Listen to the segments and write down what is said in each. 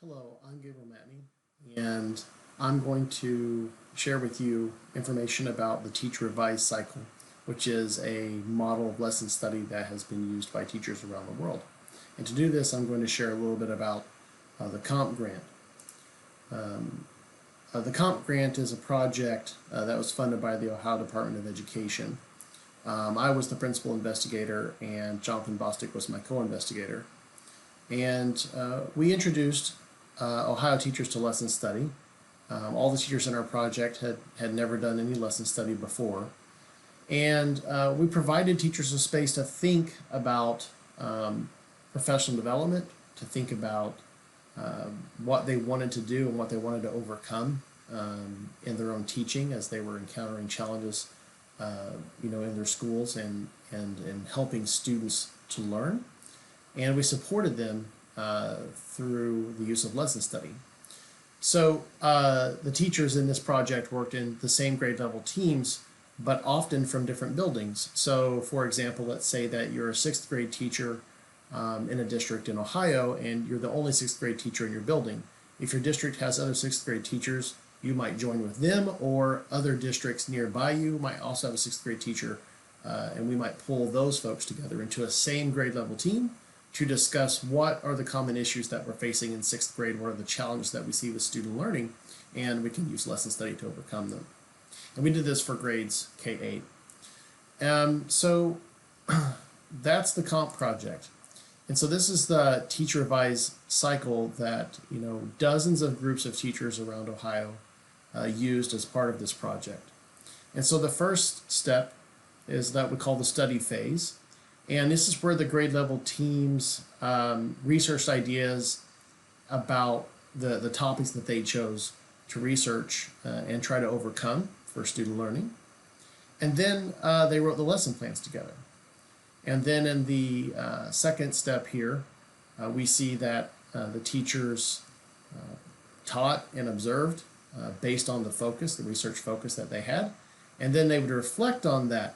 Hello, I'm Gabriel Matney, and I'm going to share with you information about the Teach Revise cycle, which is a model of lesson study that has been used by teachers around the world. And to do this, I'm going to share a little bit about the COMP grant. The COMP grant is a project that was funded by the Ohio Department of Education. I was the principal investigator, and Jonathan Bostic was my co-investigator. And we introduced Ohio teachers to lesson study. All the teachers in our project had never done any lesson study before. And we provided teachers a space to think about professional development, to think about what they wanted to do and what they wanted to overcome in their own teaching as they were encountering challenges in their schools and helping students to learn. And we supported them through the use of lesson study. So the teachers in this project worked in the same grade level teams, but often from different buildings. So for example, let's say that you're a sixth grade teacher in a district in Ohio, and you're the only sixth grade teacher in your building. If your district has other sixth grade teachers, you might join with them, or other districts nearby you might also have a sixth grade teacher, and we might pull those folks together into a same grade level team to discuss what are the common issues that we're facing in sixth grade, what are the challenges that we see with student learning, and we can use lesson study to overcome them. And we did this for grades K-8. So that's the COMP project. And so this is the Teach Revise cycle that dozens of groups of teachers around Ohio used as part of this project. And so the first step is that we call the study phase. And this is where the grade level teams researched ideas about the topics that they chose to research and try to overcome for student learning. And then they wrote the lesson plans together. And then in the second step here, we see that the teachers taught and observed based on the focus, the research focus that they had. And then they would reflect on that.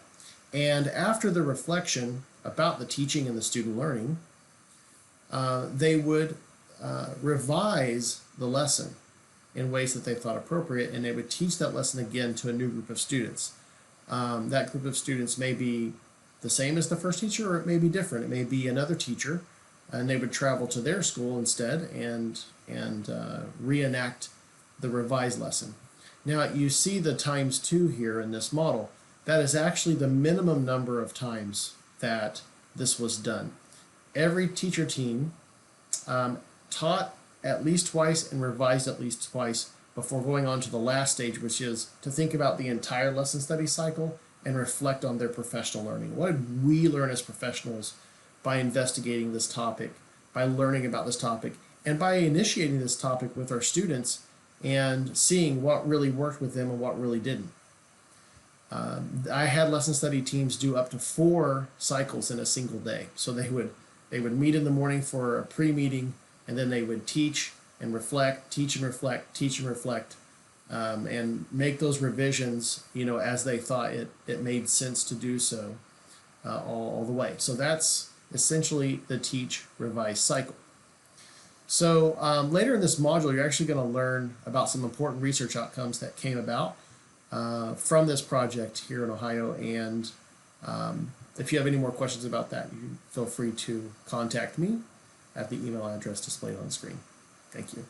And after the reflection about the teaching and the student learning, they would revise the lesson in ways that they thought appropriate, and they would teach that lesson again to a new group of students. That group of students may be the same as the first teacher, or it may be different. It may be another teacher, and they would travel to their school instead and reenact the revised lesson. Now you see the ×2 here in this model. That is actually the minimum number of times that this was done. Every teacher team taught at least twice and revised at least twice before going on to the last stage, which is to think about the entire lesson study cycle and reflect on their professional learning. What did we learn as professionals by investigating this topic, by learning about this topic, and by initiating this topic with our students and seeing what really worked with them and what really didn't. I had lesson study teams do up to 4 cycles in a single day. So they would meet in the morning for a pre-meeting, and then they would teach and reflect, teach and reflect, teach and reflect, and make those revisions, as they thought it made sense to do so all the way. So that's essentially the Teach Revise cycle. So later in this module, you're actually going to learn about some important research outcomes that came about from this project here in Ohio, and if you have any more questions about that, you feel free to contact me at the email address displayed on screen. Thank you.